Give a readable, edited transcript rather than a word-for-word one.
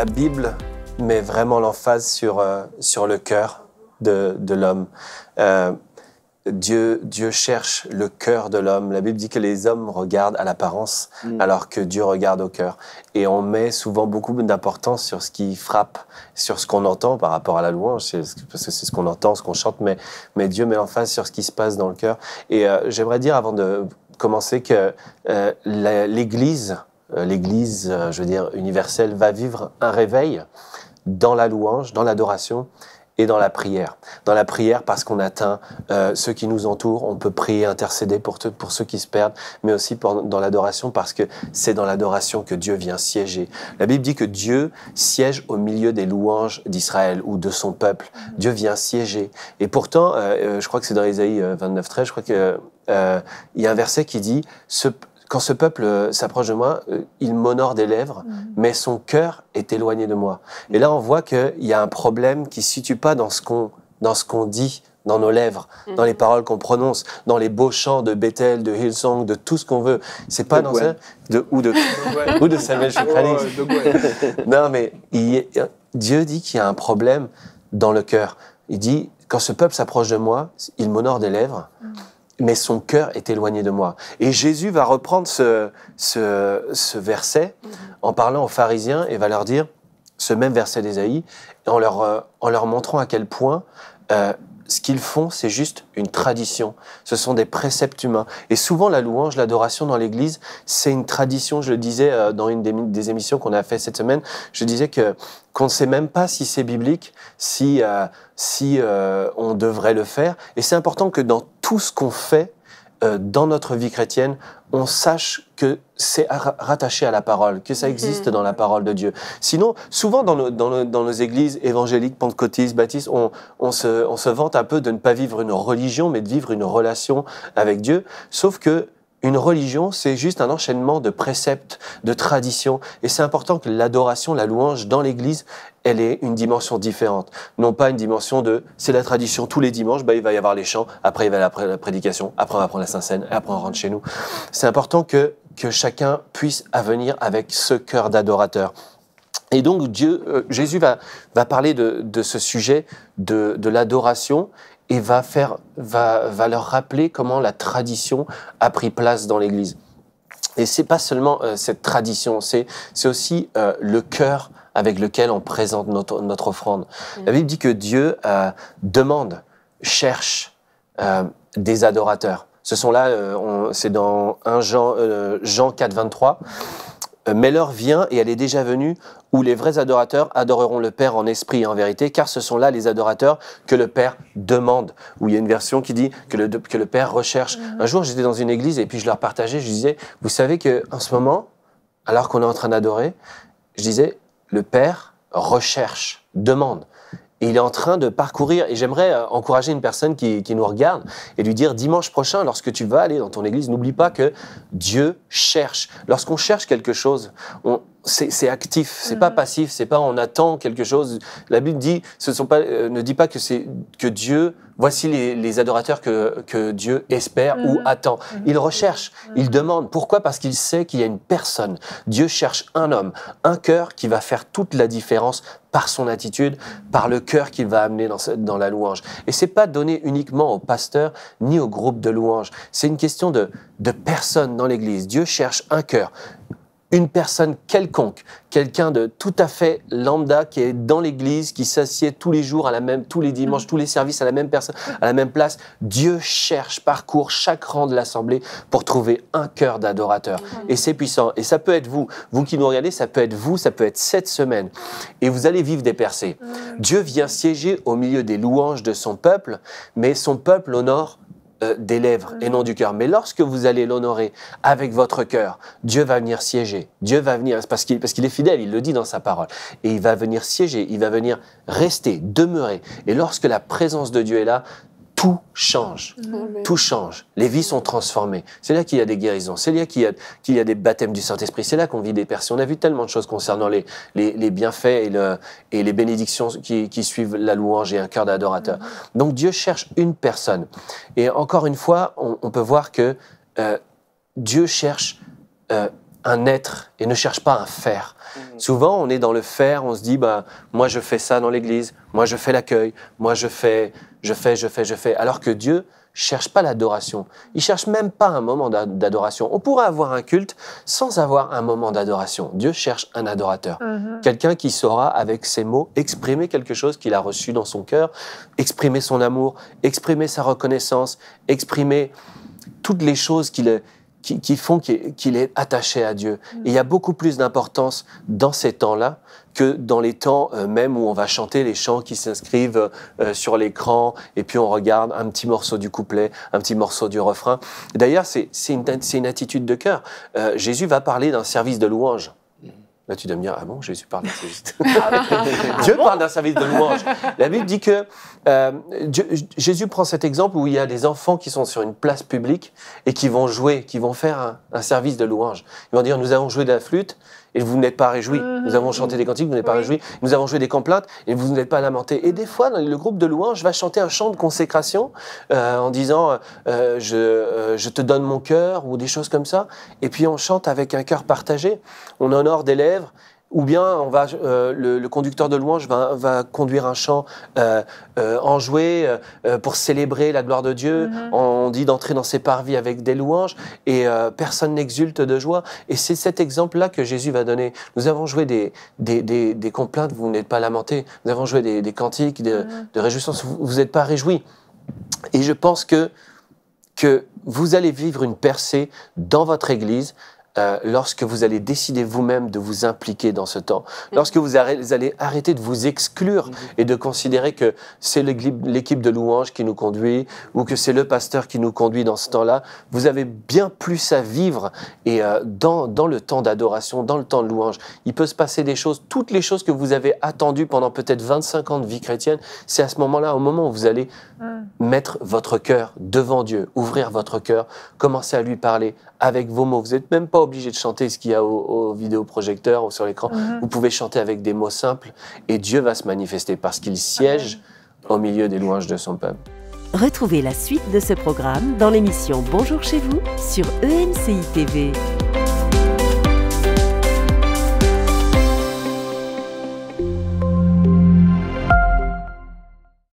la Bible met vraiment l'emphase sur le cœur de l'homme. Dieu cherche le cœur de l'homme. La Bible dit que les hommes regardent à l'apparence alors que Dieu regarde au cœur. Et on met souvent beaucoup d'importance sur ce qui frappe, sur ce qu'on entend par rapport à la louange, parce que c'est ce qu'on entend, ce qu'on chante, mais Dieu met l'emphase sur ce qui se passe dans le cœur. Et j'aimerais dire, avant de commencer, que l'Église, je veux dire universelle, va vivre un réveil dans la louange, dans l'adoration et dans la prière. Dans la prière, parce qu'on atteint ceux qui nous entourent, on peut prier, intercéder pour ceux qui se perdent, mais aussi dans l'adoration, parce que c'est dans l'adoration que Dieu vient siéger. La Bible dit que Dieu siège au milieu des louanges d'Israël ou de son peuple. Dieu vient siéger. Et pourtant, je crois que c'est dans Ésaïe 29:13, je crois qu'il y a un verset qui dit quand ce peuple s'approche de moi, il m'honore des lèvres, mais son cœur est éloigné de moi. Et là, on voit qu'il y a un problème qui ne se situe pas dans ce qu'on dit, dans nos lèvres, dans les paroles qu'on prononce, dans les beaux chants de Bethel, de Hillsong, de tout ce qu'on veut. C'est pas dans ça, ou de Samuel Choukranix. Non, mais Dieu dit qu'il y a un problème dans le cœur. Il dit, quand ce peuple s'approche de moi, il m'honore des lèvres, mais son cœur est éloigné de moi. Et Jésus va reprendre ce verset en parlant aux pharisiens et va leur dire ce même verset d'Ésaïe, en leur montrant à quel point ce qu'ils font, c'est juste une tradition. Ce sont des préceptes humains. Et souvent, la louange, l'adoration dans l'Église, c'est une tradition. Je le disais dans une des émissions qu'on a fait cette semaine, je disais qu'on ne sait même pas si c'est biblique, si on devrait le faire. Et c'est important que dans tout ce qu'on fait, dans notre vie chrétienne, on sache que c'est rattaché à la parole, que ça existe dans la parole de Dieu. Sinon, souvent dans nos églises évangéliques, pentecôtistes, baptistes, on se vante un peu de ne pas vivre une religion, mais de vivre une relation avec Dieu. Sauf que une religion, c'est juste un enchaînement de préceptes, de traditions. Et c'est important que l'adoration, la louange dans l'Église, elle ait une dimension différente. Non pas une dimension c'est la tradition tous les dimanches, il va y avoir les chants, après il va y avoir la prédication, après on va prendre la Sainte-Seine, et après on rentre chez nous. C'est important que chacun puisse venir avec ce cœur d'adorateur. Et donc Jésus va parler de ce sujet de l'adoration, et va leur rappeler comment la tradition a pris place dans l'Église. Et c'est pas seulement cette tradition, c'est aussi le cœur avec lequel on présente notre offrande. La Bible dit que Dieu cherche des adorateurs. Ce sont là, c'est dans 1 Jean 4:23. Mais l'heure vient, et elle est déjà venue, où les vrais adorateurs adoreront le Père en esprit et en vérité, car ce sont là les adorateurs que le Père demande. Où il y a une version qui dit que le Père recherche. Un jour, j'étais dans une église et puis je leur partageais, je disais, vous savez qu'en ce moment, alors qu'on est en train d'adorer, je disais, le Père recherche, demande. Et il est en train de parcourir, et j'aimerais encourager une personne qui nous regarde et lui dire, dimanche prochain, lorsque tu vas aller dans ton église, n'oublie pas que Dieu cherche. Lorsqu'on cherche quelque chose, c'est actif, c'est pas passif, c'est pas on attend quelque chose. La Bible dit, ne dit pas que Dieu, voici les adorateurs que Dieu espère ou attend. Il recherche, il demande. Pourquoi ? Parce qu'il sait qu'il y a une personne. Dieu cherche un homme, un cœur qui va faire toute la différence par son attitude, par le cœur qu'il va amener dans la louange. Et c'est pas donné uniquement au pasteur ni au groupe de louange. C'est une question de personnes dans l'Église. Dieu cherche un cœur. Une personne quelconque, quelqu'un de tout à fait lambda qui est dans l'église, qui s'assied tous les jours tous les dimanches, tous les services à la même personne, à la même place. Dieu parcourt chaque rang de l'assemblée pour trouver un cœur d'adorateur. Et c'est puissant. Et ça peut être vous qui nous regardez, ça peut être vous, ça peut être cette semaine. Et vous allez vivre des percées. Dieu vient siéger au milieu des louanges de son peuple, mais son peuple honore des lèvres et non du cœur. Mais lorsque vous allez l'honorer avec votre cœur, Dieu va venir siéger. Dieu va venir, parce qu'il est fidèle, il le dit dans sa parole. Et il va venir siéger, il va venir rester, demeurer. Et lorsque la présence de Dieu est là, tout change. Tout change. Les vies sont transformées. C'est là qu'il y a des guérisons. C'est là qu'il y a des baptêmes du Saint-Esprit. C'est là qu'on vit des percées. On a vu tellement de choses concernant les bienfaits et les bénédictions qui suivent la louange et un cœur d'adorateur. Donc Dieu cherche une personne. Et encore une fois, on peut voir que Dieu cherche un être et ne cherche pas un faire. Souvent, on est dans le faire, on se dit, moi je fais ça dans l'église, moi je fais l'accueil, moi je fais. Alors que Dieu cherche pas l'adoration. Il cherche même pas un moment d'adoration. On pourrait avoir un culte sans avoir un moment d'adoration. Dieu cherche un adorateur. Quelqu'un qui saura, avec ses mots, exprimer quelque chose qu'il a reçu dans son cœur, exprimer son amour, exprimer sa reconnaissance, exprimer toutes les choses qui font qu'il est attaché à Dieu. Et il y a beaucoup plus d'importance dans ces temps-là que dans les temps même où on va chanter les chants qui s'inscrivent sur l'écran et puis on regarde un petit morceau du couplet, un petit morceau du refrain. D'ailleurs, c'est une attitude de cœur. Jésus va parler d'un service de louange. Là, tu dois me dire, ah bon, Jésus parle d'un service de Dieu parle d'un service de louange. La Bible dit que Jésus prend cet exemple où il y a des enfants qui sont sur une place publique et qui vont jouer, qui vont faire un service de louange. Ils vont dire, nous avons joué de la flûte et vous n'êtes pas réjouis. Nous avons chanté des cantiques, vous n'êtes pas réjouis. Nous avons joué des complaintes et vous n'êtes pas lamentés. Et des fois, le groupe de louange va chanter un chant de consécration en disant je te donne mon cœur ou des choses comme ça. Et puis on chante avec un cœur partagé. On honore des lèvres. Ou bien le conducteur de louange va conduire un chant enjoué pour célébrer la gloire de Dieu. On dit d'entrer dans ses parvis avec des louanges et personne n'exulte de joie. Et c'est cet exemple-là que Jésus va donner. Nous avons joué des complaintes, vous n'êtes pas lamentés. Nous avons joué des cantiques de réjouissance, vous n'êtes pas réjouis. Et je pense que vous allez vivre une percée dans votre Église lorsque vous allez décider vous-même de vous impliquer dans ce temps, lorsque vous allez arrêter de vous exclure et de considérer que c'est l'équipe de louange qui nous conduit ou que c'est le pasteur qui nous conduit dans ce temps-là, vous avez bien plus à vivre et dans le temps d'adoration, dans le temps de louange, il peut se passer des choses, toutes les choses que vous avez attendues pendant peut-être 25 ans de vie chrétienne, c'est à ce moment-là, au moment où vous allez mettre votre cœur devant Dieu, ouvrir votre cœur, commencer à lui parler avec vos mots. Vous n'êtes même pas obligé de chanter ce qu'il y a au vidéoprojecteur ou sur l'écran. Vous pouvez chanter avec des mots simples et Dieu va se manifester parce qu'il siège au milieu des louanges de son peuple. Retrouvez la suite de ce programme dans l'émission Bonjour chez vous sur EMCI TV.